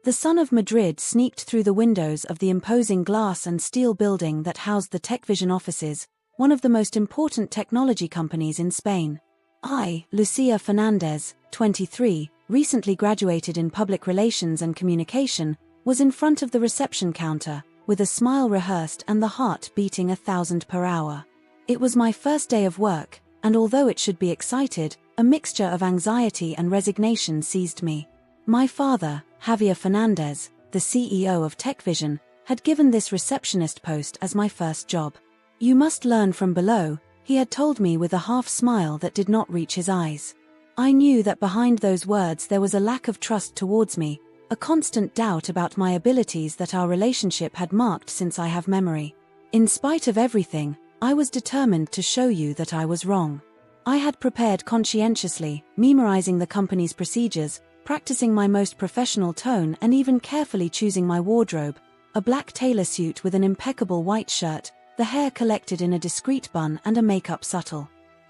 The sun of Madrid sneaked through the windows of the imposing glass and steel building that housed the TechVision offices, one of the most important technology companies in Spain. I, Lucia Fernandez, 23, recently graduated in public relations and communication, was in front of the reception counter, with a smile rehearsed and the heart beating 1,000 per hour. It was my first day of work, and although it should be excited, a mixture of anxiety and resignation seized me. My father, Javier Fernandez, the CEO of TechVision, had given this receptionist post as my first job. "You must learn from below," he had told me with a half-smile that did not reach his eyes. I knew that behind those words there was a lack of trust towards me, a constant doubt about my abilities that our relationship had marked since I have memory. In spite of everything, I was determined to show you that I was wrong. I had prepared conscientiously, memorizing the company's procedures, practicing my most professional tone and even carefully choosing my wardrobe, a black tailor suit with an impeccable white shirt, the hair collected in a discreet bun and a makeup subtle.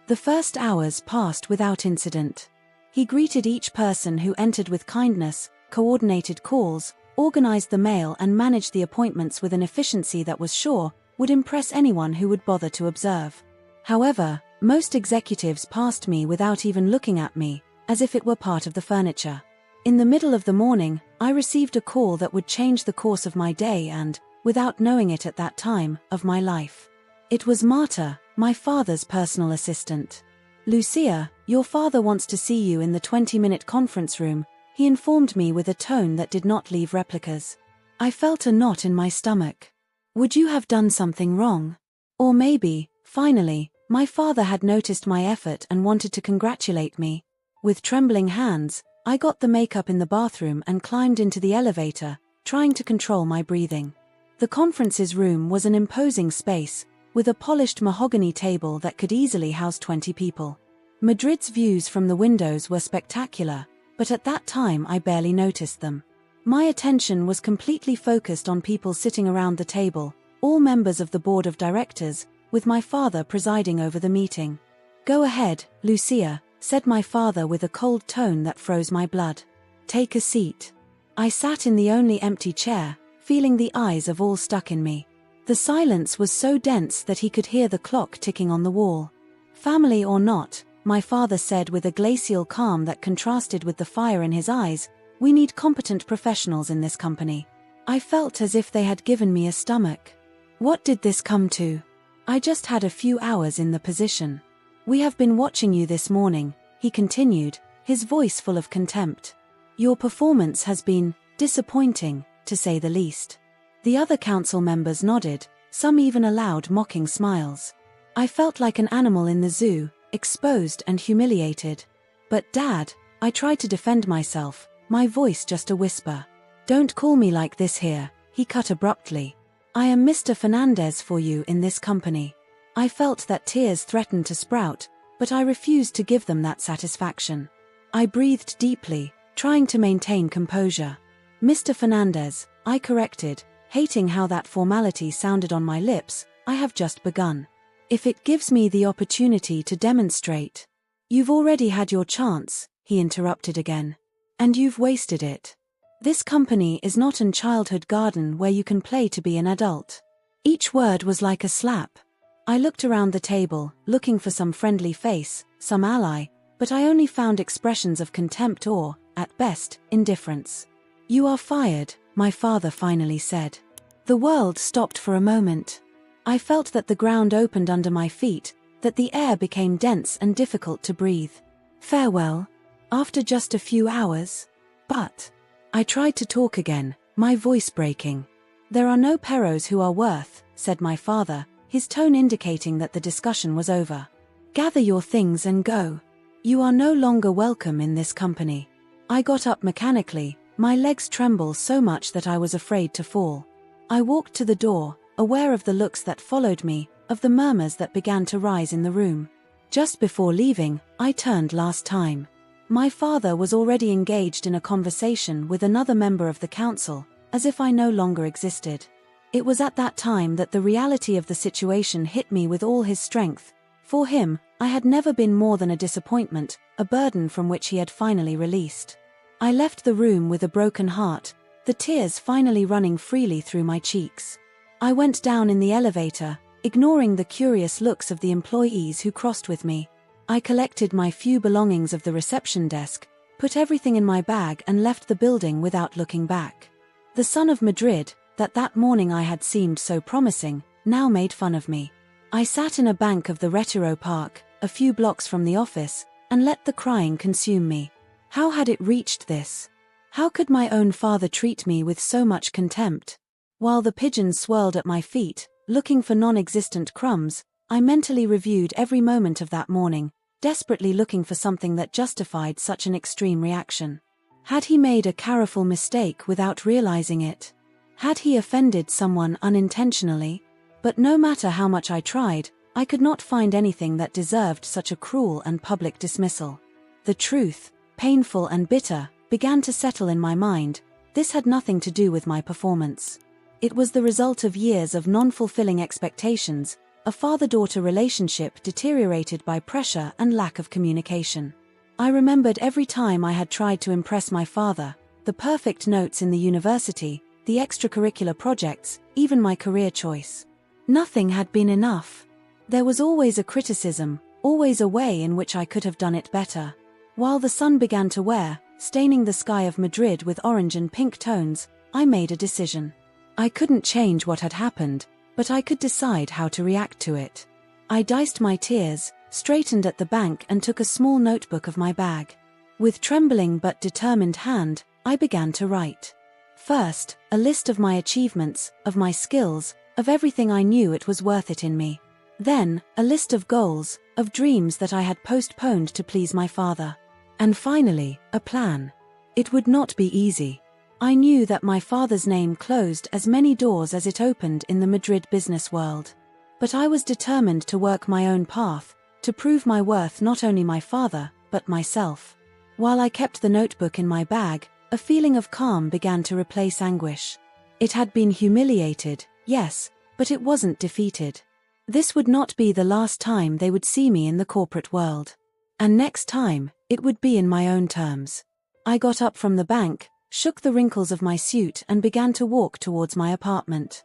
The first hours passed without incident. He greeted each person who entered with kindness, coordinated calls, organized the mail and managed the appointments with an efficiency that was sure would impress anyone who would bother to observe. However, most executives passed me without even looking at me, as if it were part of the furniture. In the middle of the morning, I received a call that would change the course of my day and, without knowing it at that time, of my life. It was Marta, my father's personal assistant. "Lucia, your father wants to see you in the 20-minute conference room," he informed me with a tone that did not leave replicas. I felt a knot in my stomach. Would you have done something wrong? Or maybe, finally, my father had noticed my effort and wanted to congratulate me. With trembling hands, I got the makeup in the bathroom and climbed into the elevator, trying to control my breathing. The conferences room was an imposing space, with a polished mahogany table that could easily house 20 people. Madrid's views from the windows were spectacular, but at that time I barely noticed them. My attention was completely focused on people sitting around the table, all members of the board of directors, with my father presiding over the meeting. "Go ahead, Lucia," said my father with a cold tone that froze my blood. "Take a seat." I sat in the only empty chair, feeling the eyes of all stuck in me. The silence was so dense that he could hear the clock ticking on the wall. "Family or not," my father said with a glacial calm that contrasted with the fire in his eyes, "we need competent professionals in this company." I felt as if they had given me a stomach. What did this come to? I just had a few hours in the position. "We have been watching you this morning," he continued, his voice full of contempt. "Your performance has been disappointing, to say the least." The other council members nodded, some even allowed mocking smiles. I felt like an animal in the zoo, exposed and humiliated. "But Dad," I tried to defend myself, my voice just a whisper. "Don't call me like this here," he cut abruptly. "I am Mr. Fernandez for you in this company." I felt that tears threatened to sprout, but I refused to give them that satisfaction. I breathed deeply, trying to maintain composure. "Mr. Fernandez," I corrected, hating how that formality sounded on my lips, "I have just begun. If it gives me the opportunity to demonstrate." "You've already had your chance," he interrupted again. "And you've wasted it. This company is not a childhood garden where you can play to be an adult." Each word was like a slap. I looked around the table, looking for some friendly face, some ally, but I only found expressions of contempt or, at best, indifference. "You are fired," my father finally said. The world stopped for a moment. I felt that the ground opened under my feet, that the air became dense and difficult to breathe. Farewell? After just a few hours? But I tried to talk again, my voice breaking. "There are no perros who are worth," said my father, his tone indicating that the discussion was over. "Gather your things and go. You are no longer welcome in this company." I got up mechanically, my legs trembled so much that I was afraid to fall. I walked to the door, aware of the looks that followed me, of the murmurs that began to rise in the room. Just before leaving, I turned last time. My father was already engaged in a conversation with another member of the council, as if I no longer existed. It was at that time that the reality of the situation hit me with all his strength. For him, I had never been more than a disappointment, a burden from which he had finally released. I left the room with a broken heart, the tears finally running freely through my cheeks. I went down in the elevator, ignoring the curious looks of the employees who crossed with me. I collected my few belongings of the reception desk, put everything in my bag and left the building without looking back. The sun of Madrid, that morning I had seemed so promising, now made fun of me. I sat in a bank of the Retiro Park, a few blocks from the office, and let the crying consume me. How had it reached this? How could my own father treat me with so much contempt? While the pigeons swirled at my feet, looking for non-existent crumbs, I mentally reviewed every moment of that morning, desperately looking for something that justified such an extreme reaction. Had he made a careful mistake without realizing it? Had he offended someone unintentionally? But no matter how much I tried, I could not find anything that deserved such a cruel and public dismissal. The truth, painful and bitter, began to settle in my mind. This had nothing to do with my performance. It was the result of years of non-fulfilling expectations, a father-daughter relationship deteriorated by pressure and lack of communication. I remembered every time I had tried to impress my father, the perfect notes in the university, the extracurricular projects, even my career choice. Nothing had been enough. There was always a criticism, always a way in which I could have done it better. While the sun began to wear, staining the sky of Madrid with orange and pink tones, I made a decision. I couldn't change what had happened, but I could decide how to react to it. I diced my tears, straightened at the bank and took a small notebook of my bag. With trembling but determined hand, I began to write. First, a list of my achievements, of my skills, of everything I knew it was worth it in me. Then, a list of goals, of dreams that I had postponed to please my father. And finally, a plan. It would not be easy. I knew that my father's name closed as many doors as it opened in the Madrid business world. But I was determined to work my own path, to prove my worth not only my father, but myself. While I kept the notebook in my bag, a feeling of calm began to replace anguish. It had been humiliated, yes, but it wasn't defeated. This would not be the last time they would see me in the corporate world. And next time, it would be in my own terms. I got up from the bank, shook the wrinkles of my suit and began to walk towards my apartment.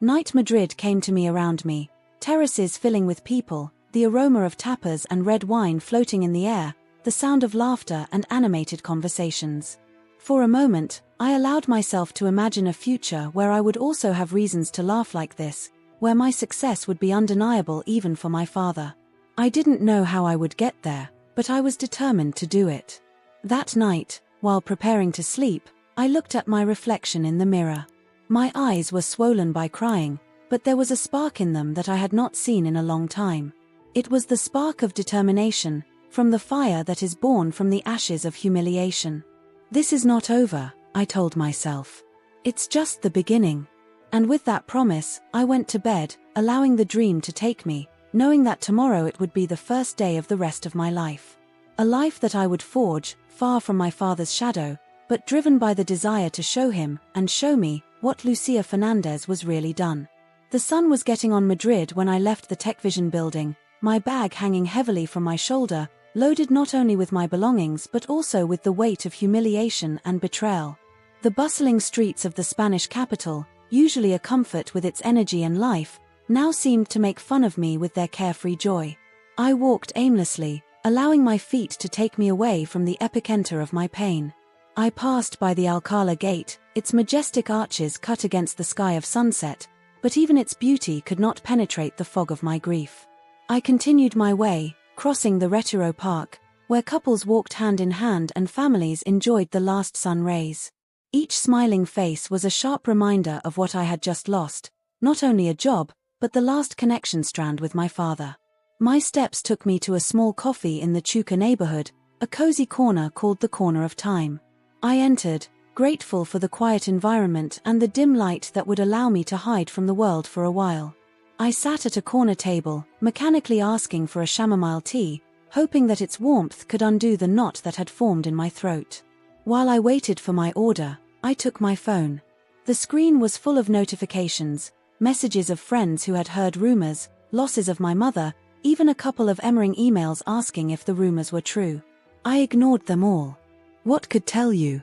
Night Madrid came to me around me, terraces filling with people, the aroma of tapas and red wine floating in the air, the sound of laughter and animated conversations. For a moment, I allowed myself to imagine a future where I would also have reasons to laugh like this, where my success would be undeniable even for my father. I didn't know how I would get there, but I was determined to do it. That night, while preparing to sleep, I looked at my reflection in the mirror. My eyes were swollen by crying, but there was a spark in them that I had not seen in a long time. It was the spark of determination, from the fire that is born from the ashes of humiliation. This is not over, I told myself. It's just the beginning. And with that promise, I went to bed, allowing the dream to take me, knowing that tomorrow it would be the first day of the rest of my life. A life that I would forge, far from my father's shadow, but driven by the desire to show him, and show me, what Lucia Fernandez was really done. The sun was getting on Madrid when I left the TechVision building, my bag hanging heavily from my shoulder, loaded not only with my belongings but also with the weight of humiliation and betrayal. The bustling streets of the Spanish capital, usually a comfort with its energy and life, now seemed to make fun of me with their carefree joy. I walked aimlessly, allowing my feet to take me away from the epicenter of my pain. I passed by the Alcalá gate, its majestic arches cut against the sky of sunset, but even its beauty could not penetrate the fog of my grief. I continued my way, crossing the Retiro Park, where couples walked hand in hand and families enjoyed the last sun rays. Each smiling face was a sharp reminder of what I had just lost, not only a job, but the last connection strand with my father. My steps took me to a small coffee in the Chuca neighborhood, a cozy corner called the Corner of Time. I entered, grateful for the quiet environment and the dim light that would allow me to hide from the world for a while. I sat at a corner table, mechanically asking for a chamomile tea, hoping that its warmth could undo the knot that had formed in my throat. While I waited for my order, I took my phone. The screen was full of notifications, messages of friends who had heard rumors, losses of my mother, even a couple of Emmering emails asking if the rumors were true. I ignored them all. What could tell you?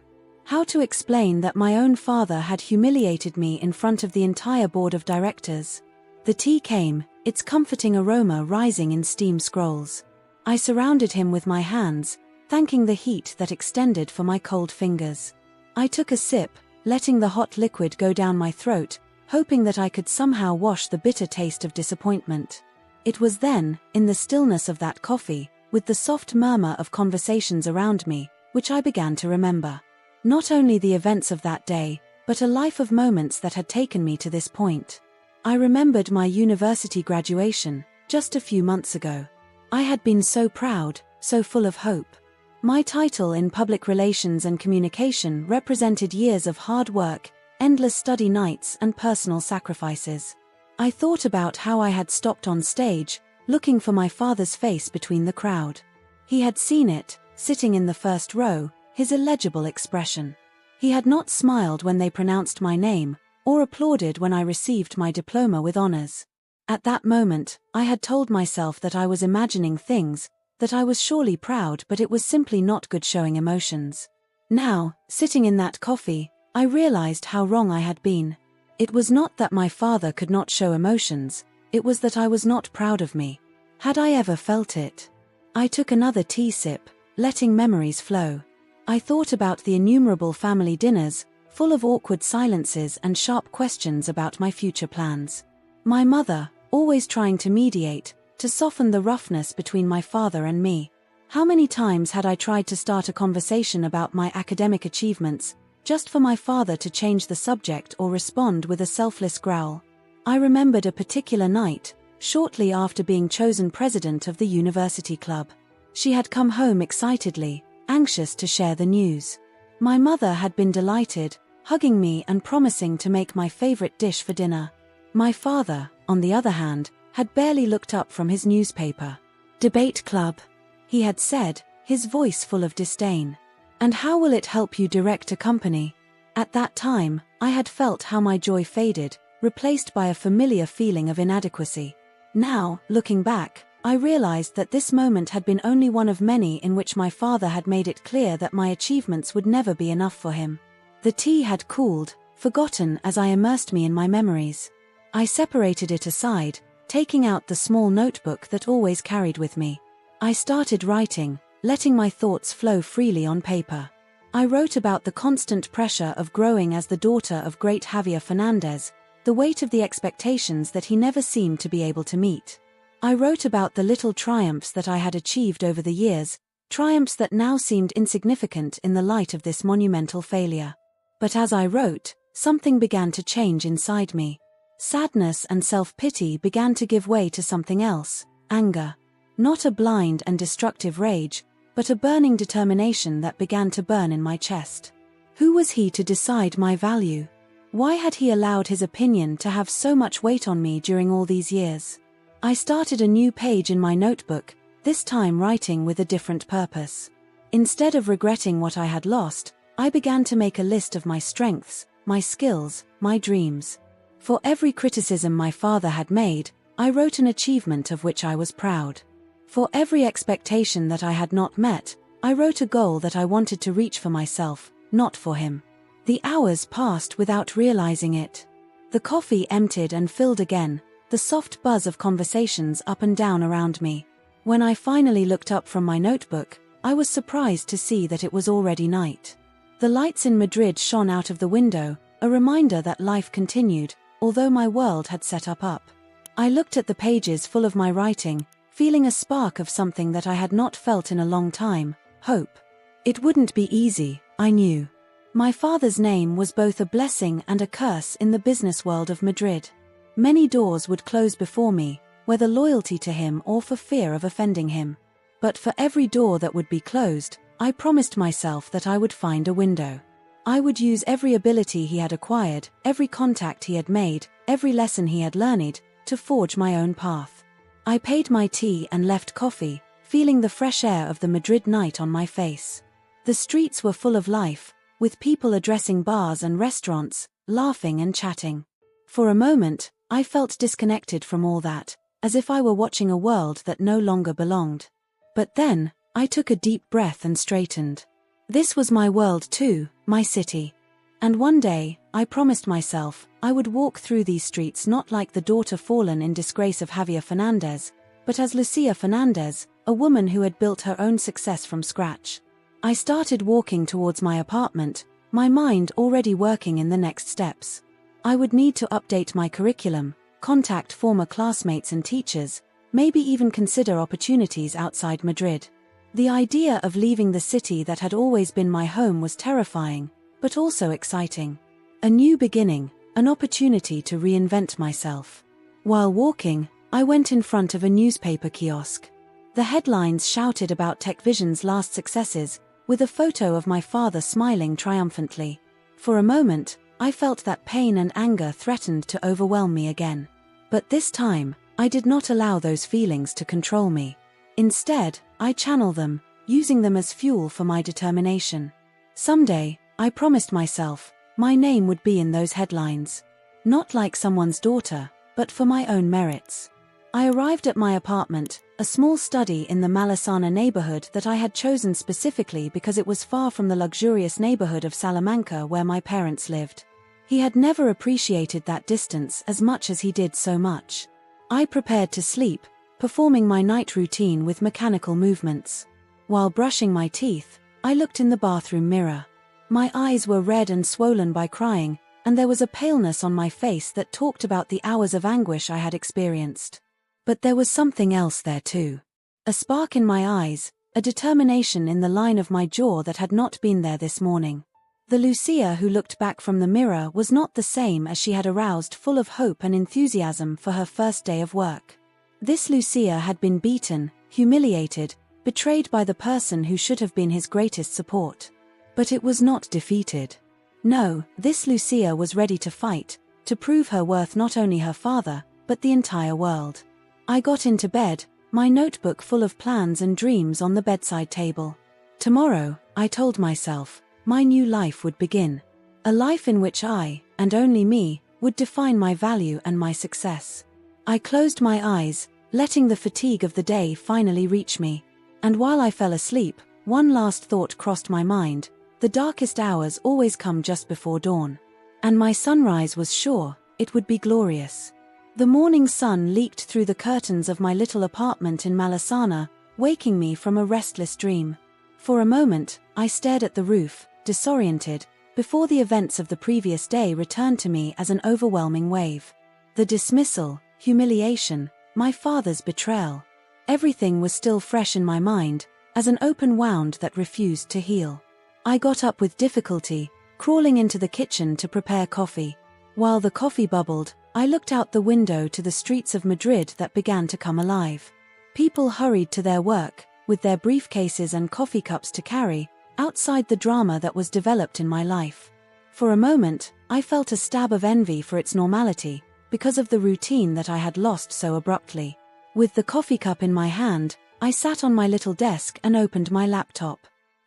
How to explain that my own father had humiliated me in front of the entire board of directors? The tea came, its comforting aroma rising in steam scrolls. I surrounded him with my hands, thanking the heat that extended for my cold fingers. I took a sip, letting the hot liquid go down my throat, hoping that I could somehow wash the bitter taste of disappointment. It was then, in the stillness of that coffee, with the soft murmur of conversations around me, which I began to remember. Not only the events of that day, but a life of moments that had taken me to this point. I remembered my university graduation, just a few months ago. I had been so proud, so full of hope. My title in public relations and communication represented years of hard work, endless study nights and personal sacrifices. I thought about how I had stopped on stage, looking for my father's face between the crowd. He had seen it, sitting in the first row, his illegible expression. He had not smiled when they pronounced my name, or applauded when I received my diploma with honors. At that moment, I had told myself that I was imagining things, that I was surely proud, but it was simply not good showing emotions. Now, sitting in that coffee, I realized how wrong I had been. It was not that my father could not show emotions, it was that I was not proud of me. Had I ever felt it? I took another tea sip, letting memories flow. I thought about the innumerable family dinners, full of awkward silences and sharp questions about my future plans. My mother, always trying to mediate, to soften the roughness between my father and me. How many times had I tried to start a conversation about my academic achievements, just for my father to change the subject or respond with a selfless growl? I remembered a particular night, shortly after being chosen president of the university club. She had come home excitedly, anxious to share the news. My mother had been delighted, hugging me and promising to make my favorite dish for dinner. My father, on the other hand, had barely looked up from his newspaper. "Debate club," he had said, his voice full of disdain. "And how will it help you direct a company?" At that time, I had felt how my joy faded, replaced by a familiar feeling of inadequacy. Now, looking back, I realized that this moment had been only one of many in which my father had made it clear that my achievements would never be enough for him. The tea had cooled, forgotten as I immersed me in my memories. I separated it aside, taking out the small notebook that always carried with me. I started writing, letting my thoughts flow freely on paper. I wrote about the constant pressure of growing as the daughter of great Javier Fernandez, the weight of the expectations that he never seemed to be able to meet. I wrote about the little triumphs that I had achieved over the years, triumphs that now seemed insignificant in the light of this monumental failure. But as I wrote, something began to change inside me. Sadness and self-pity began to give way to something else, anger. Not a blind and destructive rage, but a burning determination that began to burn in my chest. Who was he to decide my value? Why had he allowed his opinion to have so much weight on me during all these years? I started a new page in my notebook, this time writing with a different purpose. Instead of regretting what I had lost, I began to make a list of my strengths, my skills, my dreams. For every criticism my father had made, I wrote an achievement of which I was proud. For every expectation that I had not met, I wrote a goal that I wanted to reach for myself, not for him. The hours passed without realizing it. The coffee emptied and filled again, the soft buzz of conversations up and down around me. When I finally looked up from my notebook, I was surprised to see that it was already night. The lights in Madrid shone out of the window, a reminder that life continued, although my world had set up. I looked at the pages full of my writing, feeling a spark of something that I had not felt in a long time, hope. It wouldn't be easy, I knew. My father's name was both a blessing and a curse in the business world of Madrid. Many doors would close before me, whether loyalty to him or for fear of offending him. But for every door that would be closed, I promised myself that I would find a window. I would use every ability he had acquired, every contact he had made, every lesson he had learned, to forge my own path. I paid my tea and left coffee, feeling the fresh air of the Madrid night on my face. The streets were full of life, with people addressing bars and restaurants, laughing and chatting. For a moment, I felt disconnected from all that, as if I were watching a world that no longer belonged. But then, I took a deep breath and straightened. This was my world too, my city. And one day, I promised myself, I would walk through these streets not like the daughter fallen in disgrace of Javier Fernandez, but as Lucia Fernandez, a woman who had built her own success from scratch. I started walking towards my apartment, my mind already working in the next steps. I would need to update my curriculum, contact former classmates and teachers, maybe even consider opportunities outside Madrid. The idea of leaving the city that had always been my home was terrifying, but also exciting. A new beginning, an opportunity to reinvent myself. While walking, I went in front of a newspaper kiosk. The headlines shouted about TechVision's last successes, with a photo of my father smiling triumphantly. For a moment, I felt that pain and anger threatened to overwhelm me again. But this time, I did not allow those feelings to control me. Instead, I channeled them, using them as fuel for my determination. Someday, I promised myself, my name would be in those headlines. Not like someone's daughter, but for my own merits. I arrived at my apartment, a small study in the Malasana neighborhood that I had chosen specifically because it was far from the luxurious neighborhood of Salamanca where my parents lived. He had never appreciated that distance as much as he did so much. I prepared to sleep, performing my night routine with mechanical movements. While brushing my teeth, I looked in the bathroom mirror. My eyes were red and swollen by crying, and there was a paleness on my face that talked about the hours of anguish I had experienced. But there was something else there too. A spark in my eyes, a determination in the line of my jaw that had not been there this morning. The Lucia who looked back from the mirror was not the same as she had aroused, full of hope and enthusiasm for her first day of work. This Lucia had been beaten, humiliated, betrayed by the person who should have been his greatest support. But it was not defeated. No, this Lucia was ready to fight, to prove her worth not only her father, but the entire world. I got into bed, my notebook full of plans and dreams on the bedside table. Tomorrow, I told myself, my new life would begin. A life in which I, and only me, would define my value and my success. I closed my eyes, letting the fatigue of the day finally reach me. And while I fell asleep, one last thought crossed my mind: the darkest hours always come just before dawn. And my sunrise was sure, it would be glorious. The morning sun leaked through the curtains of my little apartment in Malasana, waking me from a restless dream. For a moment, I stared at the roof, disoriented, before the events of the previous day returned to me as an overwhelming wave. The dismissal, humiliation, my father's betrayal. Everything was still fresh in my mind, as an open wound that refused to heal. I got up with difficulty, crawling into the kitchen to prepare coffee. While the coffee bubbled, I looked out the window to the streets of Madrid that began to come alive. People hurried to their work, with their briefcases and coffee cups to carry, outside the drama that was developed in my life. For a moment, I felt a stab of envy for its normality, because of the routine that I had lost so abruptly. With the coffee cup in my hand, I sat on my little desk and opened my laptop.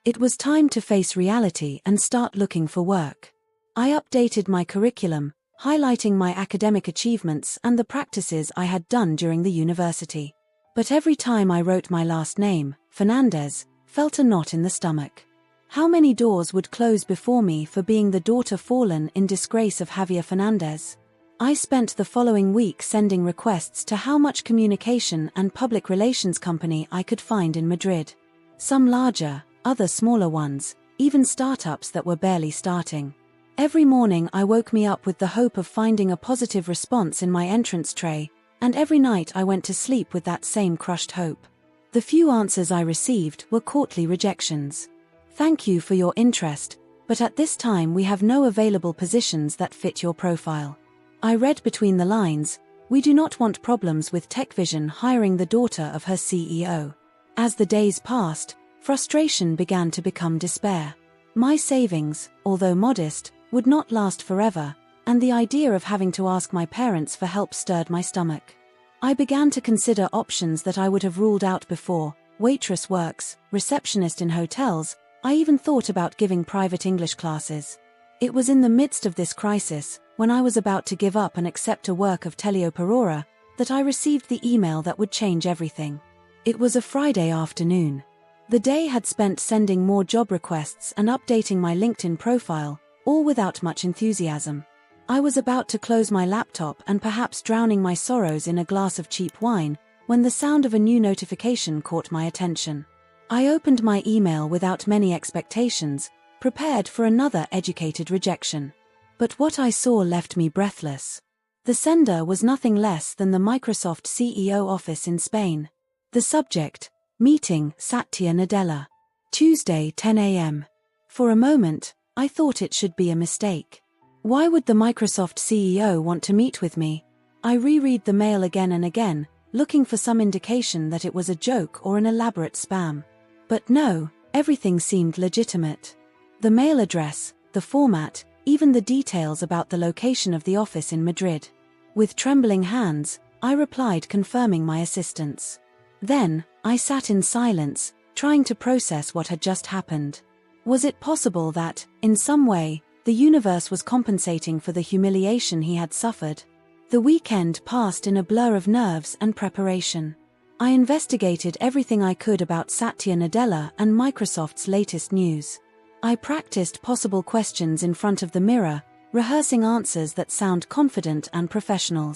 It was time to face reality and start looking for work. I updated my curriculum, highlighting my academic achievements and the practices I had done during the university. But every time I wrote my last name, Fernandez, felt a knot in the stomach. How many doors would close before me for being the daughter fallen in disgrace of Javier Fernandez? I spent the following week sending requests to how much communication and public relations company I could find in Madrid. Some larger, other smaller ones, even startups that were barely starting. Every morning I woke me up with the hope of finding a positive response in my entrance tray, and every night I went to sleep with that same crushed hope. The few answers I received were courtly rejections. Thank you for your interest, but at this time we have no available positions that fit your profile. I read between the lines, we do not want problems with TechVision hiring the daughter of her CEO. As the days passed, frustration began to become despair. My savings, although modest, would not last forever, and the idea of having to ask my parents for help stirred my stomach. I began to consider options that I would have ruled out before: waitress works, receptionist in hotels. I even thought about giving private English classes. It was in the midst of this crisis, when I was about to give up and accept a work of Telio Perora, that I received the email that would change everything. It was a Friday afternoon. The day had spent sending more job requests and updating my LinkedIn profile, all without much enthusiasm. I was about to close my laptop and perhaps drowning my sorrows in a glass of cheap wine, when the sound of a new notification caught my attention. I opened my email without many expectations, prepared for another educated rejection. But what I saw left me breathless. The sender was nothing less than the Microsoft CEO office in Spain. The subject: Meeting Satya Nadella. Tuesday, 10 a.m. For a moment, I thought it should be a mistake. Why would the Microsoft CEO want to meet with me? I reread the mail again and again, looking for some indication that it was a joke or an elaborate spam. But no, everything seemed legitimate. The mail address, the format, even the details about the location of the office in Madrid. With trembling hands, I replied confirming my assistance. Then, I sat in silence, trying to process what had just happened. Was it possible that, in some way, the universe was compensating for the humiliation he had suffered? The weekend passed in a blur of nerves and preparation. I investigated everything I could about Satya Nadella and Microsoft's latest news. I practiced possible questions in front of the mirror, rehearsing answers that sound confident and professional.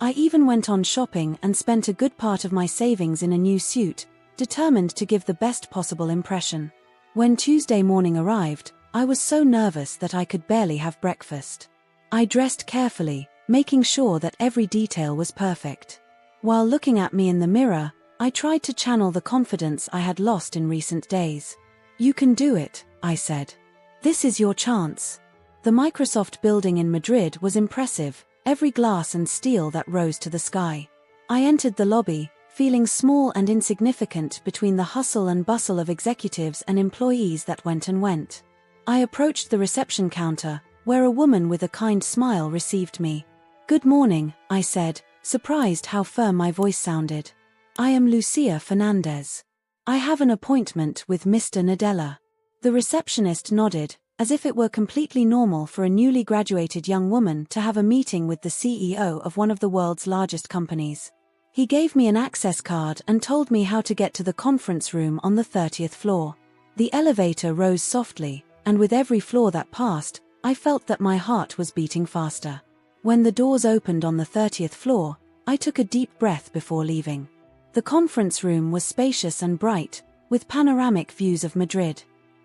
I even went on shopping and spent a good part of my savings in a new suit, determined to give the best possible impression. When Tuesday morning arrived, I was so nervous that I could barely have breakfast. I dressed carefully, making sure that every detail was perfect. While looking at me in the mirror, I tried to channel the confidence I had lost in recent days. "You can do it," I said. "This is your chance." The Microsoft building in Madrid was impressive, every glass and steel that rose to the sky. I entered the lobby, feeling small and insignificant between the hustle and bustle of executives and employees that went and went. I approached the reception counter, where a woman with a kind smile received me. "Good morning," I said, surprised how firm my voice sounded. "I am Lucia Fernandez. I have an appointment with Mr. Nadella." The receptionist nodded, as if it were completely normal for a newly graduated young woman to have a meeting with the CEO of one of the world's largest companies. He gave me an access card and told me how to get to the conference room on the 30th floor. The elevator rose softly, and with every floor that passed, I felt that my heart was beating faster. When the doors opened on the 30th floor, I took a deep breath before leaving. The conference room was spacious and bright, with panoramic views of Madrid.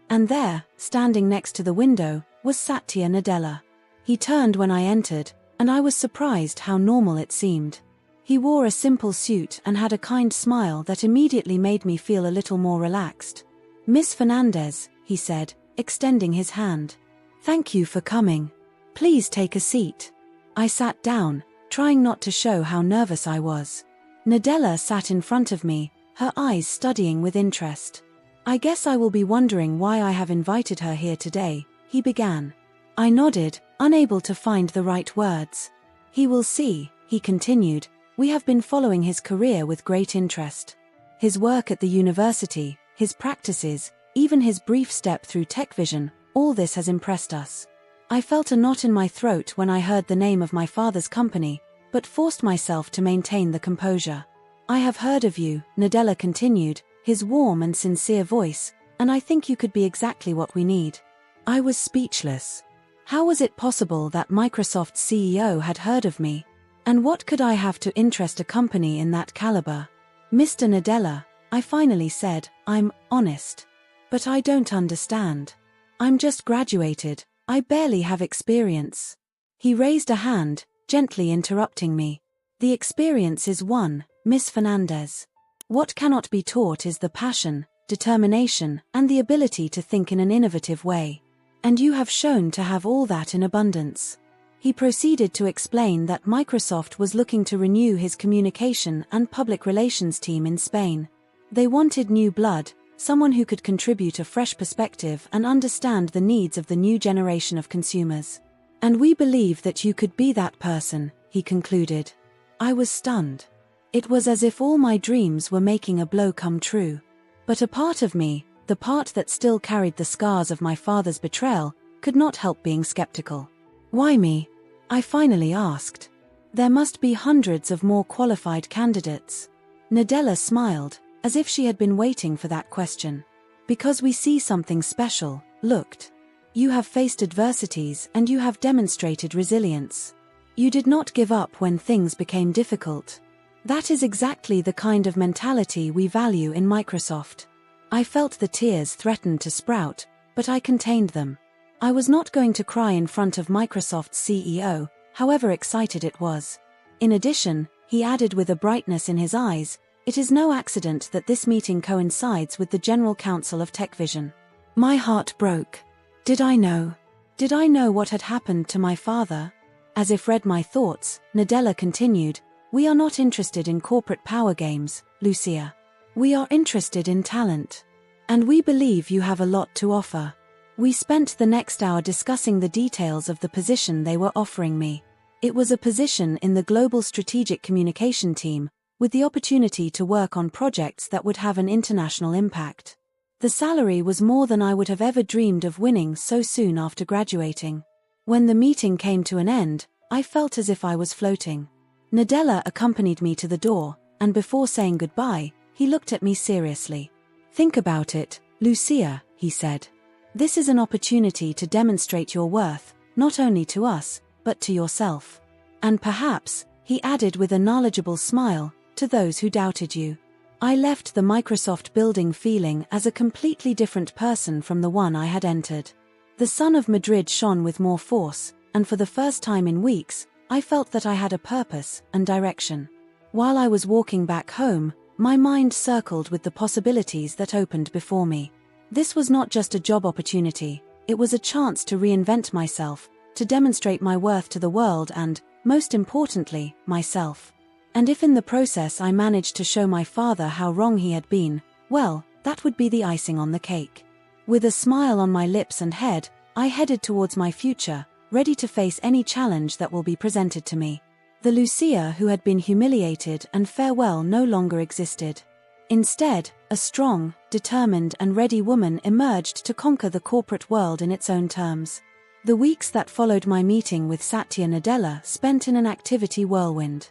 And there, standing next to the window, was Satya Nadella. He turned when I entered, and I was surprised how normal it seemed. He wore a simple suit and had a kind smile that immediately made me feel a little more relaxed. "Miss Fernandez," he said, extending his hand. "Thank you for coming. Please take a seat." I sat down, trying not to show how nervous I was. Nadella sat in front of me, her eyes studying with interest. "I guess I will be wondering why I have invited her here today," he began. I nodded, unable to find the right words. "He will see," he continued, "we have been following his career with great interest. His work at the university, his practices, even his brief step through TechVision, all this has impressed us." I felt a knot in my throat when I heard the name of my father's company, but forced myself to maintain the composure. "I have heard of you," Nadella continued, his warm and sincere voice, "and I think you could be exactly what we need." I was speechless. How was it possible that Microsoft's CEO had heard of me? And what could I have to interest a company in that caliber? "Mr. Nadella," I finally said, "I'm honest. But I don't understand. I'm just graduated, I barely have experience." He raised a hand, gently interrupting me. "The experience is one, Miss Fernandez. What cannot be taught is the passion, determination, and the ability to think in an innovative way. And you have shown to have all that in abundance." He proceeded to explain that Microsoft was looking to renew his communication and public relations team in Spain. They wanted new blood, someone who could contribute a fresh perspective and understand the needs of the new generation of consumers. "And we believe that you could be that person," he concluded. I was stunned. It was as if all my dreams were making a blow come true. But a part of me, the part that still carried the scars of my father's betrayal, could not help being skeptical. "Why me?" I finally asked. "There must be hundreds of more qualified candidates." Nadella smiled, as if she had been waiting for that question. Because we see something special, looked. You have faced adversities and you have demonstrated resilience. You did not give up when things became difficult. That is exactly the kind of mentality we value in Microsoft. I felt the tears threaten to sprout, but I contained them. I was not going to cry in front of Microsoft's CEO, however excited it was. In addition, he added with a brightness in his eyes, it is no accident that this meeting coincides with the General Council of TechVision. My heart broke. Did I know? Did I know what had happened to my father? As if read my thoughts, Nadella continued, we are not interested in corporate power games, Lucia. We are interested in talent. And we believe you have a lot to offer. We spent the next hour discussing the details of the position they were offering me. It was a position in the Global Strategic Communication team, with the opportunity to work on projects that would have an international impact. The salary was more than I would have ever dreamed of winning so soon after graduating. When the meeting came to an end, I felt as if I was floating. Nadella accompanied me to the door, and before saying goodbye, he looked at me seriously. Think about it, Lucia, he said. This is an opportunity to demonstrate your worth, not only to us, but to yourself. And perhaps, he added with a knowledgeable smile, to those who doubted you. I left the Microsoft building feeling as a completely different person from the one I had entered. The sun of Madrid shone with more force, and for the first time in weeks, I felt that I had a purpose and direction. While I was walking back home, my mind circled with the possibilities that opened before me. This was not just a job opportunity, it was a chance to reinvent myself, to demonstrate my worth to the world and, most importantly, myself. And if in the process I managed to show my father how wrong he had been, well, that would be the icing on the cake. With a smile on my lips and head, I headed towards my future, ready to face any challenge that will be presented to me. The Lucia who had been humiliated and farewell no longer existed. Instead, a strong, determined and ready woman emerged to conquer the corporate world in its own terms. The weeks that followed my meeting with Satya Nadella spent in an activity whirlwind.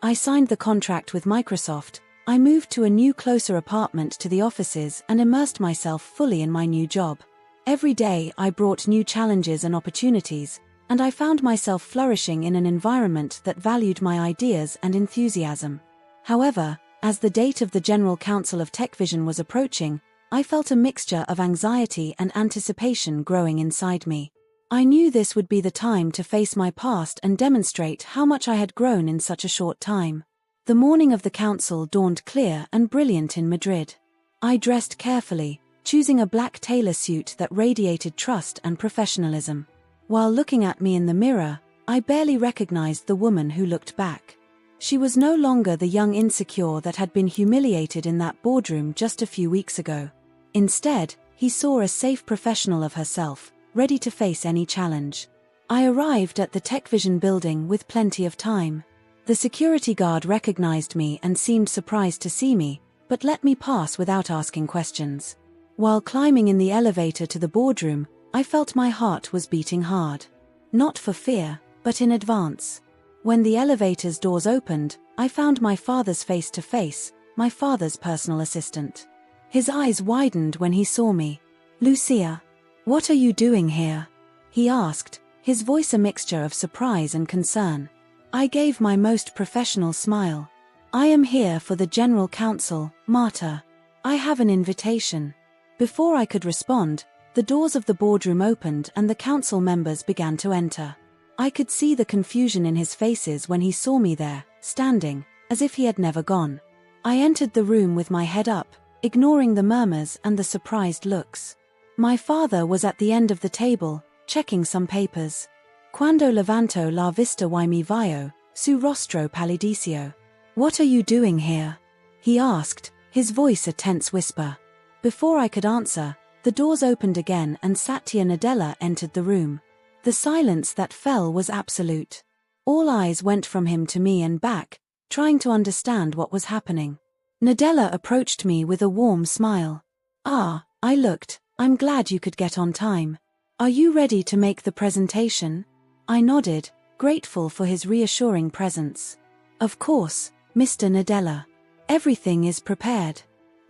I signed the contract with Microsoft, I moved to a new closer apartment to the offices and immersed myself fully in my new job. Every day I brought new challenges and opportunities, and I found myself flourishing in an environment that valued my ideas and enthusiasm. However, as the date of the General Council of TechVision was approaching, I felt a mixture of anxiety and anticipation growing inside me. I knew this would be the time to face my past and demonstrate how much I had grown in such a short time. The morning of the council dawned clear and brilliant in Madrid. I dressed carefully, choosing a black tailor suit that radiated trust and professionalism. While looking at me in the mirror, I barely recognized the woman who looked back. She was no longer the young insecure that had been humiliated in that boardroom just a few weeks ago. Instead, he saw a safe professional of herself, ready to face any challenge. I arrived at the TechVision building with plenty of time. The security guard recognized me and seemed surprised to see me, but let me pass without asking questions. While climbing in the elevator to the boardroom, I felt my heart was beating hard. Not for fear, but in advance. When the elevator's doors opened, I found my father's face to face, my father's personal assistant. His eyes widened when he saw me. Lucia, what are you doing here? He asked, his voice a mixture of surprise and concern. I gave my most professional smile. I am here for the General Council, Marta. I have an invitation. Before I could respond, the doors of the boardroom opened and the council members began to enter. I could see the confusion in his faces when he saw me there, standing, as if he had never gone. I entered the room with my head up, ignoring the murmurs and the surprised looks. My father was at the end of the table, checking some papers. Quando levanto la vista y mi vio, su rostro pallidicio. What are you doing here? He asked, his voice a tense whisper. Before I could answer, the doors opened again and Satya Nadella entered the room. The silence that fell was absolute. All eyes went from him to me and back, trying to understand what was happening. Nadella approached me with a warm smile. Ah, I looked. I'm glad you could get on time. Are you ready to make the presentation? I nodded, grateful for his reassuring presence. Of course, Mr. Nadella. Everything is prepared.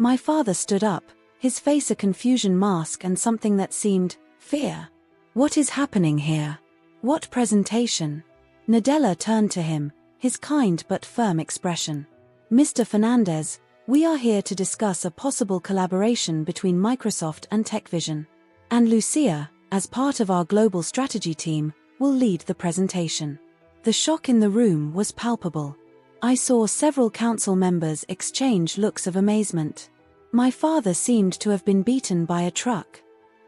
My father stood up, his face a confusion mask and something that seemed fear. What is happening here? What presentation? Nadella turned to him, his kind but firm expression. Mr. Fernandez, we are here to discuss a possible collaboration between Microsoft and TechVision. And Lucia, as part of our global strategy team, will lead the presentation. The shock in the room was palpable. I saw several council members exchange looks of amazement. My father seemed to have been beaten by a truck.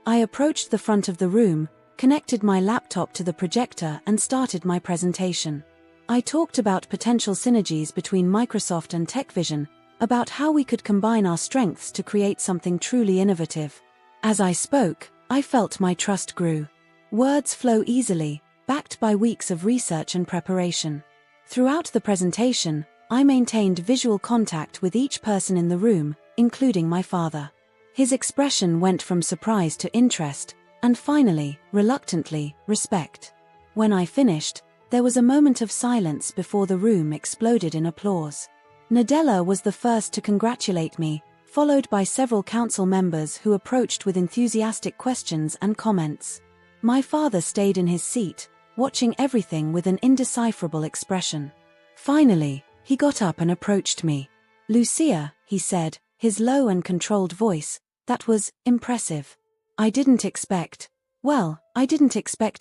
I approached the front of the room, connected my laptop to the projector and started my presentation. I talked about potential synergies between Microsoft and TechVision, about how we could combine our strengths to create something truly innovative. As I spoke, I felt my trust grew. Words flow easily, backed by weeks of research and preparation. Throughout the presentation, I maintained visual contact with each person in the room, including my father. His expression went from surprise to interest, and finally, reluctantly, respect. When I finished, there was a moment of silence before the room exploded in applause. Nadella was the first to congratulate me, followed by several council members who approached with enthusiastic questions and comments. My father stayed in his seat, watching everything with an indecipherable expression. Finally, he got up and approached me. Lucia, he said, his low and controlled voice, that was impressive. I didn't expect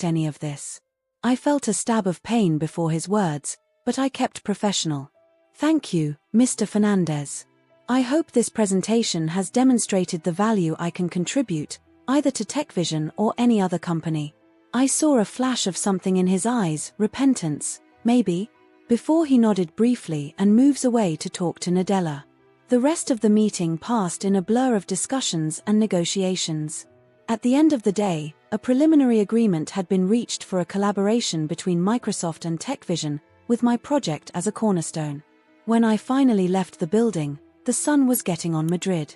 any of this. I felt a stab of pain before his words, but I kept professional. Thank you, Mr. Fernandez. I hope this presentation has demonstrated the value I can contribute, either to TechVision or any other company. I saw a flash of something in his eyes, repentance, maybe, before he nodded briefly and moves away to talk to Nadella. The rest of the meeting passed in a blur of discussions and negotiations. At the end of the day, a preliminary agreement had been reached for a collaboration between Microsoft and TechVision, with my project as a cornerstone. When I finally left the building, the sun was getting on Madrid.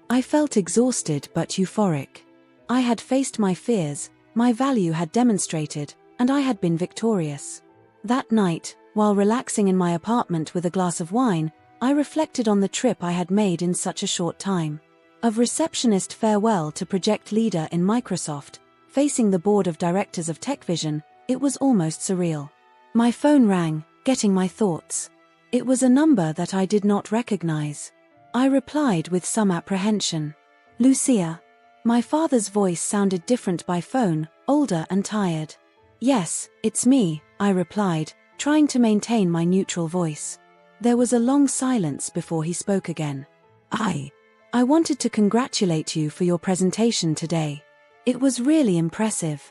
I felt exhausted but euphoric. I had faced my fears, my value had demonstrated, and I had been victorious. That night, while relaxing in my apartment with a glass of wine, I reflected on the trip I had made in such a short time. Of receptionist farewell to project leader in Microsoft, facing the board of directors of TechVision, it was almost surreal. My phone rang, getting my thoughts. It was a number that I did not recognize. I replied with some apprehension. Lucia. My father's voice sounded different by phone, older and tired. Yes, it's me, I replied, trying to maintain my neutral voice. There was a long silence before he spoke again. I wanted to congratulate you for your presentation today. It was really impressive.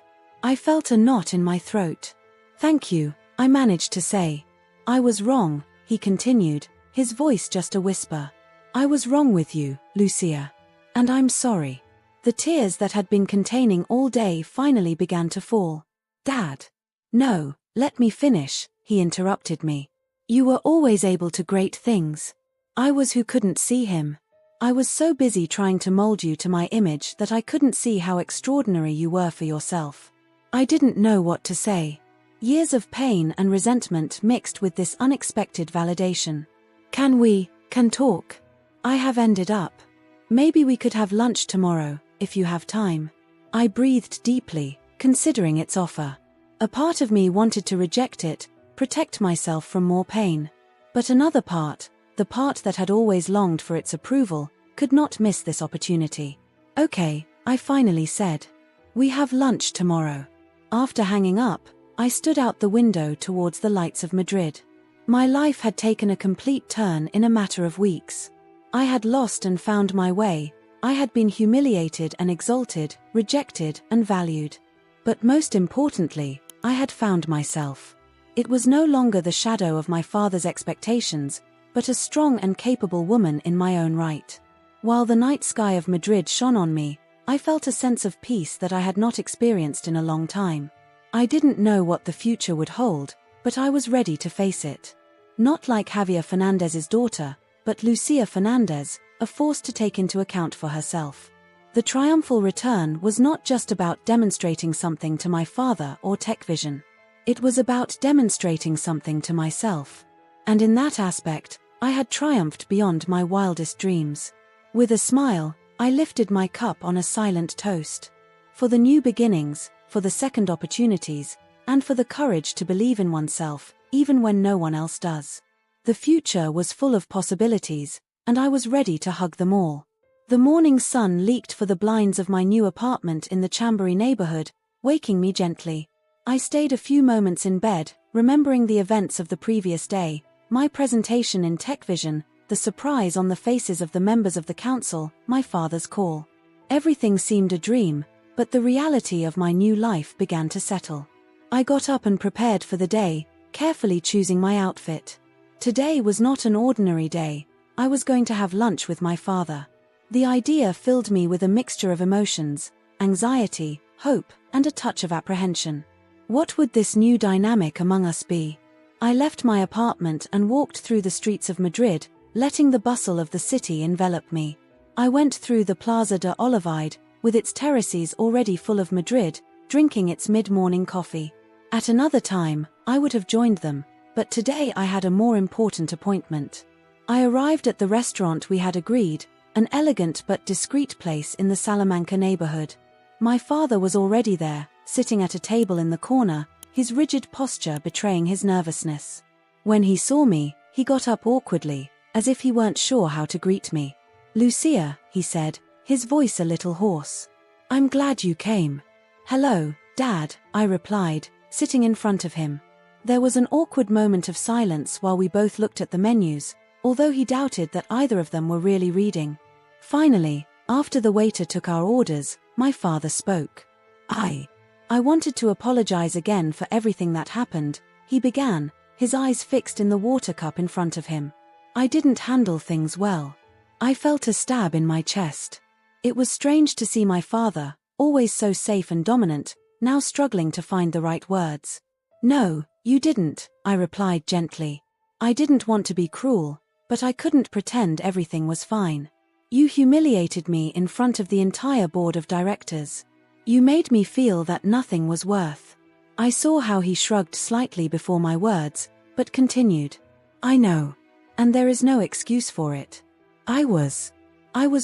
I felt a knot in my throat. Thank you, I managed to say. I was wrong, he continued, his voice just a whisper. I was wrong with you, Lucia. And I'm sorry. The tears that had been containing all day finally began to fall. Dad. No, let me finish, he interrupted me. You were always able to great things. I was who couldn't see him. I was so busy trying to mold you to my image that I couldn't see how extraordinary you were for yourself. I didn't know what to say. Years of pain and resentment mixed with this unexpected validation. Can talk. I have ended up. Maybe we could have lunch tomorrow, if you have time. I breathed deeply, considering its offer. A part of me wanted to reject it, protect myself from more pain. But another part, the part that had always longed for its approval, could not miss this opportunity. Okay, I finally said. We have lunch tomorrow. After hanging up, I stood out the window towards the lights of Madrid. My life had taken a complete turn in a matter of weeks. I had lost and found my way. I had been humiliated and exalted, rejected and valued. But most importantly, I had found myself. It was no longer the shadow of my father's expectations, but a strong and capable woman in my own right. While the night sky of Madrid shone on me, I felt a sense of peace that I had not experienced in a long time. I didn't know what the future would hold, but I was ready to face it. Not like Javier Fernandez's daughter, but Lucia Fernandez, a force to take into account for herself. The triumphal return was not just about demonstrating something to my father or TechVision. It was about demonstrating something to myself. And in that aspect, I had triumphed beyond my wildest dreams. With a smile, I lifted my cup on a silent toast. For the new beginnings, for the second opportunities, and for the courage to believe in oneself, even when no one else does. The future was full of possibilities, and I was ready to hug them all. The morning sun leaked for the blinds of my new apartment in the Chambéry neighborhood, waking me gently. I stayed a few moments in bed, remembering the events of the previous day, my presentation in TechVision, the surprise on the faces of the members of the council, my father's call. Everything seemed a dream, but the reality of my new life began to settle. I got up and prepared for the day, carefully choosing my outfit. Today was not an ordinary day. I was going to have lunch with my father. The idea filled me with a mixture of emotions, anxiety, hope, and a touch of apprehension. What would this new dynamic among us be? I left my apartment and walked through the streets of Madrid, letting the bustle of the city envelop me. I went through the Plaza de Olivide, with its terraces already full of Madrid, drinking its mid-morning coffee. At another time, I would have joined them, but today I had a more important appointment. I arrived at the restaurant we had agreed, an elegant but discreet place in the Salamanca neighborhood. My father was already there, sitting at a table in the corner, his rigid posture betraying his nervousness. When he saw me, he got up awkwardly, as if he weren't sure how to greet me. "Lucia," he said, his voice a little hoarse. "I'm glad you came." "Hello, Dad," I replied, sitting in front of him. There was an awkward moment of silence while we both looked at the menus, although he doubted that either of them were really reading. Finally, after the waiter took our orders, my father spoke. I wanted to apologize again for everything that happened," he began, his eyes fixed in the water cup in front of him. "I didn't handle things well. I felt a stab in my chest." It was strange to see my father, always so safe and dominant, now struggling to find the right words. "No, you didn't," I replied gently. "I didn't want to be cruel, but I couldn't pretend everything was fine. You humiliated me in front of the entire board of directors. You made me feel that nothing was worth." I saw how he shrugged slightly before my words, but continued. "I know. And there is no excuse for it. I was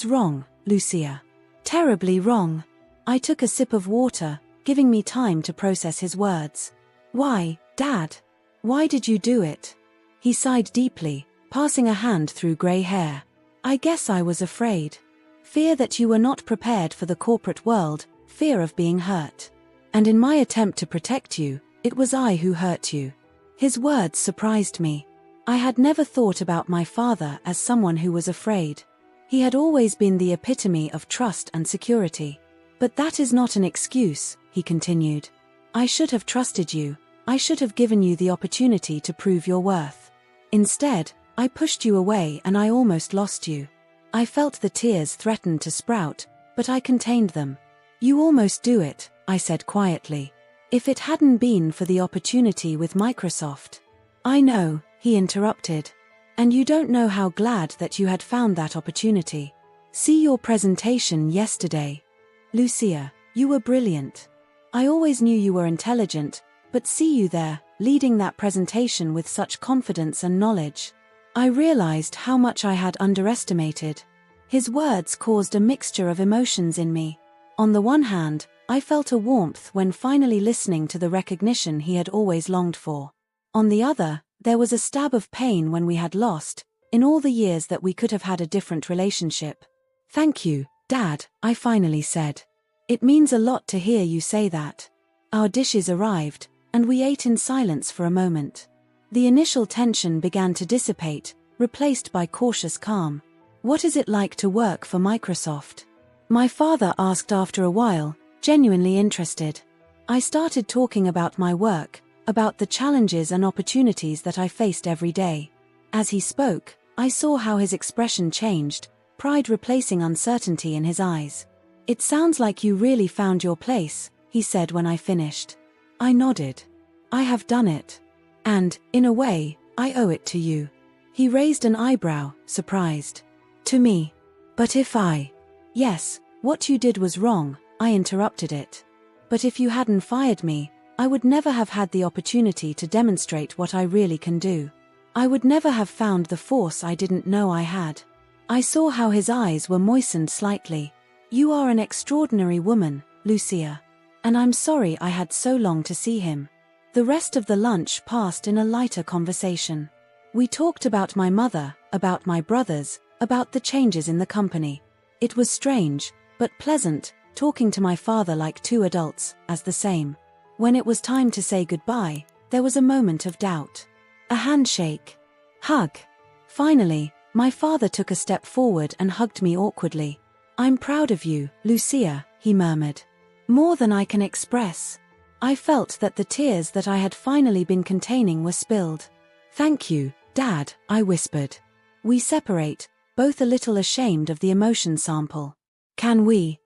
wrong, Lucia. Terribly wrong." I took a sip of water, giving me time to process his words. "Why, Dad? Why did you do it?" He sighed deeply, passing a hand through grey hair. "I guess I was afraid. Fear that you were not prepared for the corporate world, fear of being hurt. And in my attempt to protect you, it was I who hurt you." His words surprised me. I had never thought about my father as someone who was afraid. He had always been the epitome of trust and security. "But that is not an excuse," he continued. "I should have trusted you. I should have given you the opportunity to prove your worth. Instead, I pushed you away and I almost lost you." I felt the tears threaten to sprout, but I contained them. "You almost do it," I said quietly. "If it hadn't been for the opportunity with Microsoft." "I know," he interrupted. "And you don't know how glad that you had found that opportunity. See your presentation yesterday. Lucia, you were brilliant. I always knew you were intelligent, but see you there, leading that presentation with such confidence and knowledge. I realized how much I had underestimated." His words caused a mixture of emotions in me. On the one hand, I felt a warmth when finally listening to the recognition he had always longed for. On the other, there was a stab of pain when we had lost, in all the years that we could have had a different relationship. "Thank you, Dad," I finally said. "It means a lot to hear you say that." Our dishes arrived, and we ate in silence for a moment. The initial tension began to dissipate, replaced by cautious calm. "What is it like to work for Microsoft?" my father asked after a while, genuinely interested. I started talking about my work, about the challenges and opportunities that I faced every day. As he spoke, I saw how his expression changed, pride replacing uncertainty in his eyes. "It sounds like you really found your place," he said when I finished. I nodded. "I have done it. And, in a way, I owe it to you." He raised an eyebrow, surprised. "To me? But if I—" "Yes, what you did was wrong," I interrupted it. "But if you hadn't fired me, I would never have had the opportunity to demonstrate what I really can do. I would never have found the force I didn't know I had." I saw how his eyes were moistened slightly. "You are an extraordinary woman, Lucia. And I'm sorry I had so long to see him." The rest of the lunch passed in a lighter conversation. We talked about my mother, about my brothers, about the changes in the company. It was strange, but pleasant, talking to my father like two adults, as the same. When it was time to say goodbye, there was a moment of doubt. A handshake. Hug. Finally, my father took a step forward and hugged me awkwardly. "I'm proud of you, Lucia," he murmured. "More than I can express." I felt that the tears that I had finally been containing were spilled. "Thank you, Dad," I whispered. We separate, both a little ashamed of the emotion sample. Can we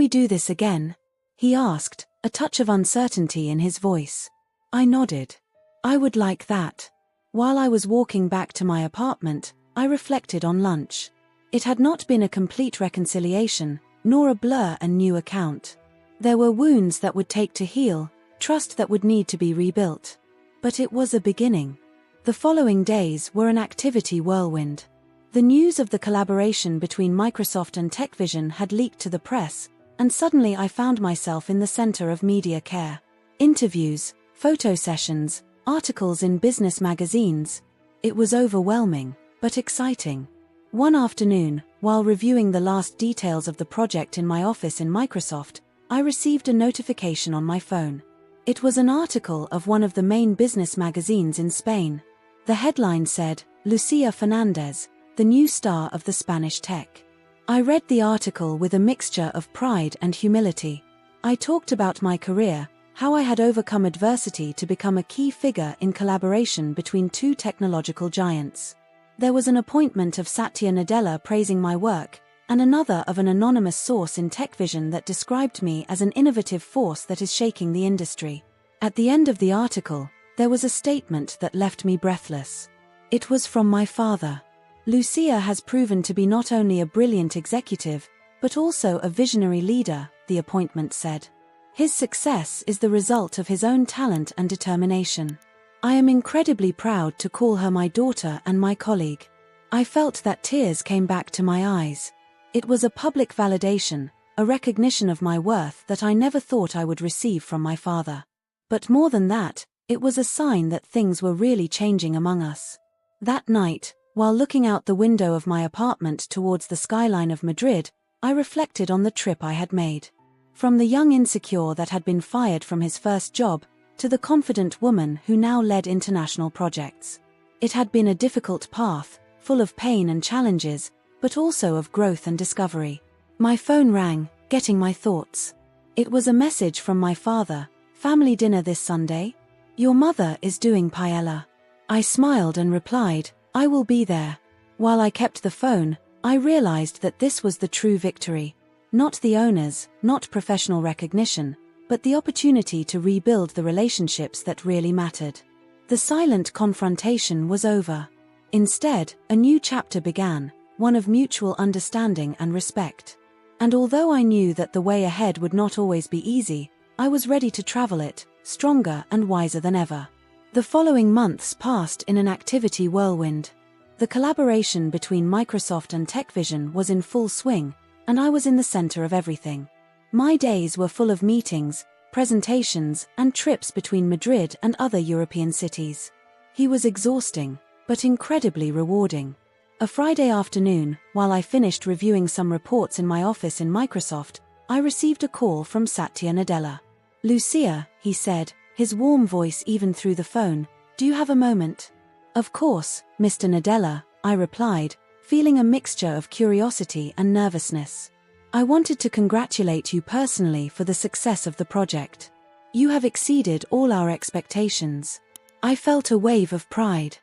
do this again?" he asked, a touch of uncertainty in his voice. I nodded. I would like that. While I was walking back to my apartment, I reflected on lunch. It had not been a complete reconciliation, nor a blur and new account. There were wounds that would take to heal, trust that would need to be rebuilt. But it was a beginning. The following days were an activity whirlwind. The news of the collaboration between Microsoft and TechVision had leaked to the press, and suddenly I found myself in the center of media care. Interviews, photo sessions, articles in business magazines. It was overwhelming, but exciting. One afternoon, while reviewing the last details of the project in my office in Microsoft, I received a notification on my phone. It was an article of one of the main business magazines in Spain. The headline said, "Lucia Fernandez, the new star of the Spanish tech." I read the article with a mixture of pride and humility. I talked about my career, how I had overcome adversity to become a key figure in collaboration between two technological giants. There was an appointment of Satya Nadella praising my work, and another of an anonymous source in TechVision that described me as an innovative force that is shaking the industry. At the end of the article, there was a statement that left me breathless. It was from my father. "Lucia has proven to be not only a brilliant executive, but also a visionary leader," the appointment said. "His success is the result of his own talent and determination. I am incredibly proud to call her my daughter and my colleague." I felt that tears came back to my eyes. It was a public validation, a recognition of my worth that I never thought I would receive from my father. But more than that, it was a sign that things were really changing among us. That night, while looking out the window of my apartment towards the skyline of Madrid, I reflected on the trip I had made. From the young insecure that had been fired from his first job, to the confident woman who now led international projects. It had been a difficult path, full of pain and challenges, but also of growth and discovery. My phone rang, getting my thoughts. It was a message from my father. "Family dinner this Sunday? Your mother is doing paella." I smiled and replied, "I will be there." While I kept the phone, I realized that this was the true victory. Not the owners, not professional recognition, but the opportunity to rebuild the relationships that really mattered. The silent confrontation was over. Instead, a new chapter began, one of mutual understanding and respect. And although I knew that the way ahead would not always be easy, I was ready to travel it, stronger and wiser than ever. The following months passed in an activity whirlwind. The collaboration between Microsoft and TechVision was in full swing, and I was in the center of everything. My days were full of meetings, presentations, and trips between Madrid and other European cities. He was exhausting, but incredibly rewarding. A Friday afternoon, while I finished reviewing some reports in my office in Microsoft, I received a call from Satya Nadella. "Lucia," he said, his warm voice even through the phone, "do you have a moment?" "Of course, Mr. Nadella," I replied, feeling a mixture of curiosity and nervousness. "I wanted to congratulate you personally for the success of the project. You have exceeded all our expectations." I felt a wave of pride.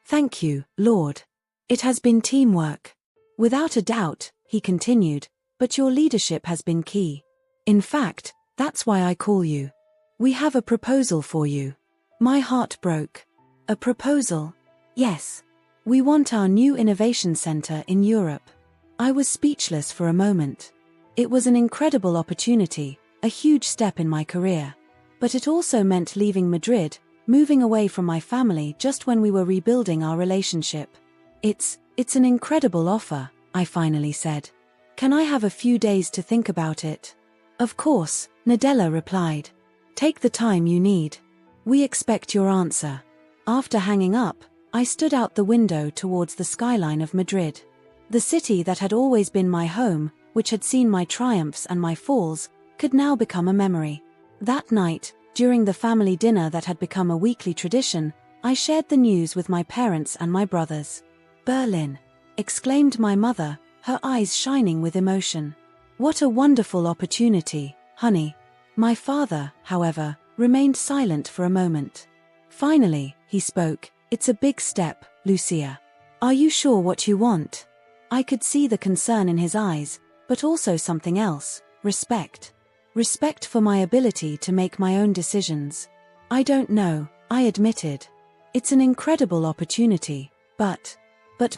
"Thank you, Lord. It has been teamwork." "Without a doubt," he continued, "but your leadership has been key. In fact, that's why I call you. We have a proposal for you." My heart broke. "A proposal?" "Yes. We want our new innovation center in Europe." I was speechless for a moment. It was an incredible opportunity, a huge step in my career. But it also meant leaving Madrid, moving away from my family just when we were rebuilding our relationship. It's an incredible offer," I finally said. Can I have a few days to think about it? Of course, Nadella replied. Take the time you need. We expect your answer. After hanging up, I stood out the window towards the skyline of Madrid. The city that had always been my home, which had seen my triumphs and my falls, could now become a memory. That night, during the family dinner that had become a weekly tradition, I shared the news with my parents and my brothers. Berlin! Exclaimed my mother, her eyes shining with emotion. What a wonderful opportunity, honey. My father, however, remained silent for a moment. Finally, he spoke. It's a big step, Lucia. Are you sure what you want? I could see the concern in his eyes, but also something else, respect. Respect for my ability to make my own decisions. I don't know, I admitted. It's an incredible opportunity, but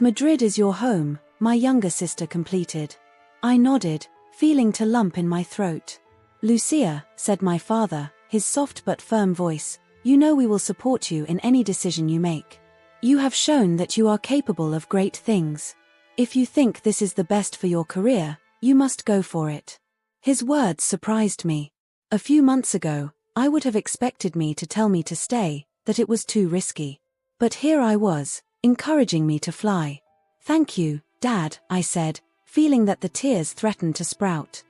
Madrid is your home, my younger sister completed. I nodded, feeling a lump in my throat. Lucia, said my father, his soft but firm voice, you know we will support you in any decision you make. You have shown that you are capable of great things. If you think this is the best for your career, you must go for it. His words surprised me. A few months ago, I would have expected me to tell me to stay, that it was too risky. But here I was, encouraging me to fly. Thank you, Dad, I said, feeling that the tears threatened to sprout.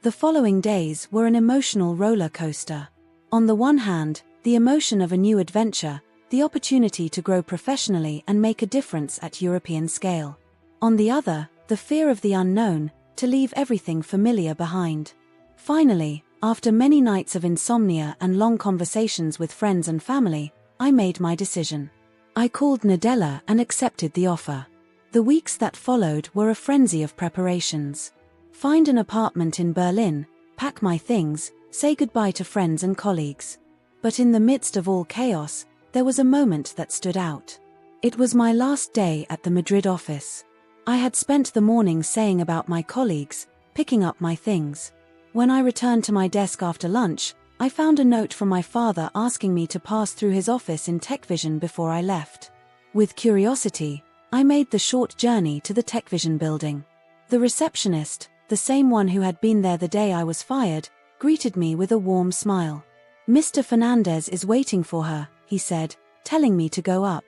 The following days were an emotional roller coaster. On the one hand, the emotion of a new adventure, the opportunity to grow professionally and make a difference at European scale. On the other, the fear of the unknown, to leave everything familiar behind. Finally, after many nights of insomnia and long conversations with friends and family, I made my decision. I called Nadella and accepted the offer. The weeks that followed were a frenzy of preparations. Find an apartment in Berlin, pack my things, say goodbye to friends and colleagues. But in the midst of all chaos, there was a moment that stood out. It was my last day at the Madrid office. I had spent the morning saying about my colleagues, picking up my things. When I returned to my desk after lunch, I found a note from my father asking me to pass through his office in TechVision before I left. With curiosity, I made the short journey to the TechVision building. The receptionist, the same one who had been there the day I was fired, greeted me with a warm smile. Mr. Fernandez is waiting for her, he said, telling me to go up.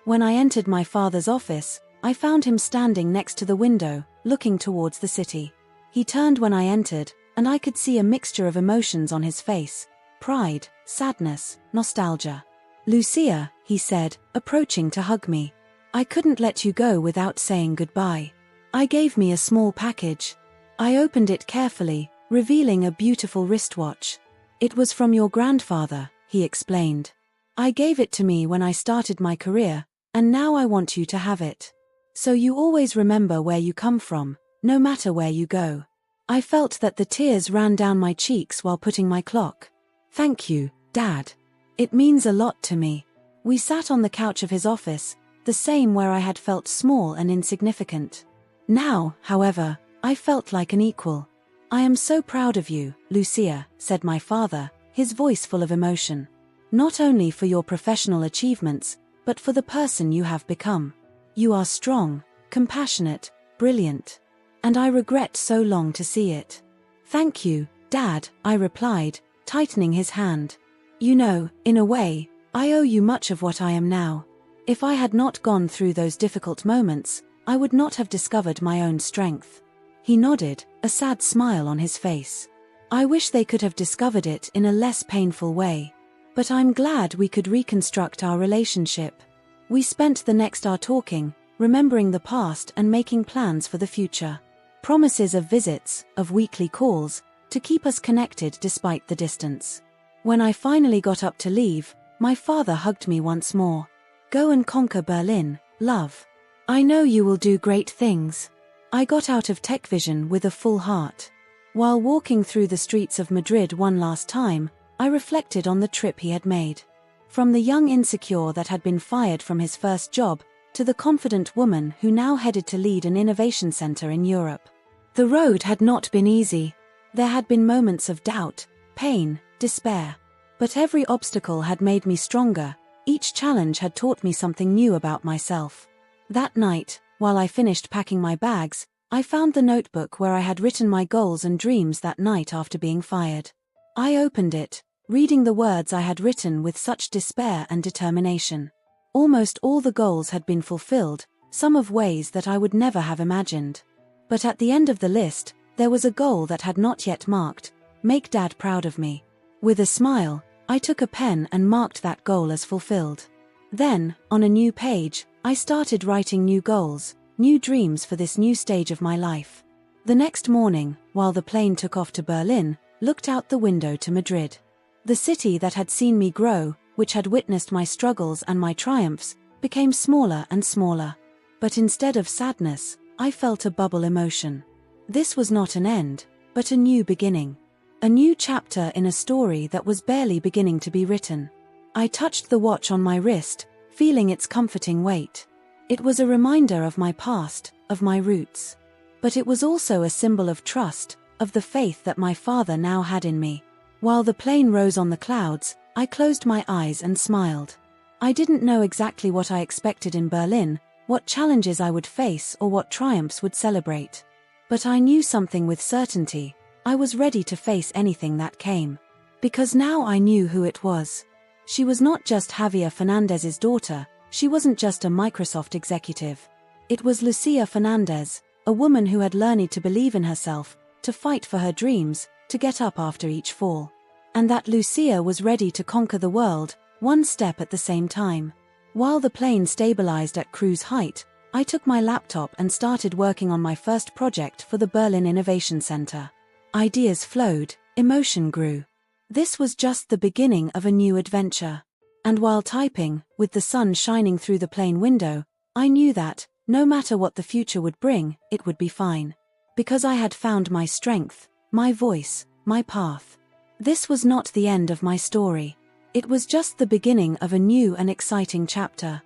When I entered my father's office, I found him standing next to the window, looking towards the city. He turned when I entered, and I could see a mixture of emotions on his face: pride, sadness, nostalgia. Lucia, he said, approaching to hug me. I couldn't let you go without saying goodbye. I gave me a small package. I opened it carefully, revealing a beautiful wristwatch. It was from your grandfather, he explained. I gave it to me when I started my career, and now I want you to have it. So you always remember where you come from, no matter where you go. I felt that the tears ran down my cheeks while putting my clock. Thank you, Dad. It means a lot to me. We sat on the couch of his office, the same where I had felt small and insignificant. Now, however, I felt like an equal. I am so proud of you, Lucia, said my father, his voice full of emotion. Not only for your professional achievements, but for the person you have become. You are strong, compassionate, brilliant. And I regret so long to see it. Thank you, Dad, I replied, tightening his hand. You know, in a way, I owe you much of what I am now. If I had not gone through those difficult moments, I would not have discovered my own strength. He nodded, a sad smile on his face. I wish they could have discovered it in a less painful way. But I'm glad we could reconstruct our relationship. We spent the next hour talking, remembering the past and making plans for the future. Promises of visits, of weekly calls, to keep us connected despite the distance. When I finally got up to leave, my father hugged me once more. Go and conquer Berlin, love. I know you will do great things. I got out of TechVision with a full heart. While walking through the streets of Madrid one last time, I reflected on the trip he had made. From the young insecure that had been fired from his first job, to the confident woman who now headed to lead an innovation center in Europe. The road had not been easy. There had been moments of doubt, pain, despair. But every obstacle had made me stronger, each challenge had taught me something new about myself. That night, while I finished packing my bags, I found the notebook where I had written my goals and dreams that night after being fired. I opened it, reading the words I had written with such despair and determination. Almost all the goals had been fulfilled, some of ways that I would never have imagined. But at the end of the list, there was a goal that had not yet marked: make Dad proud of me. With a smile, I took a pen and marked that goal as fulfilled. Then, on a new page, I started writing new goals, new dreams for this new stage of my life. The next morning, while the plane took off to Berlin, looked out the window to Madrid. The city that had seen me grow, which had witnessed my struggles and my triumphs, became smaller and smaller. But instead of sadness, I felt a bubble emotion. This was not an end, but a new beginning. A new chapter in a story that was barely beginning to be written. I touched the watch on my wrist, feeling its comforting weight. It was a reminder of my past, of my roots. But it was also a symbol of trust, of the faith that my father now had in me. While the plane rose on the clouds, I closed my eyes and smiled. I didn't know exactly what I expected in Berlin, what challenges I would face or what triumphs would celebrate. But I knew something with certainty: I was ready to face anything that came. Because now I knew who it was. She was not just Javier Fernandez's daughter, she wasn't just a Microsoft executive. It was Lucia Fernandez, a woman who had learned to believe in herself, to fight for her dreams, to get up after each fall. And that Lucia was ready to conquer the world, one step at the same time. While the plane stabilized at cruise height, I took my laptop and started working on my first project for the Berlin Innovation Center. Ideas flowed, emotion grew. This was just the beginning of a new adventure. And while typing, with the sun shining through the plane window, I knew that, no matter what the future would bring, it would be fine. Because I had found my strength, my voice, my path. This was not the end of my story. It was just the beginning of a new and exciting chapter.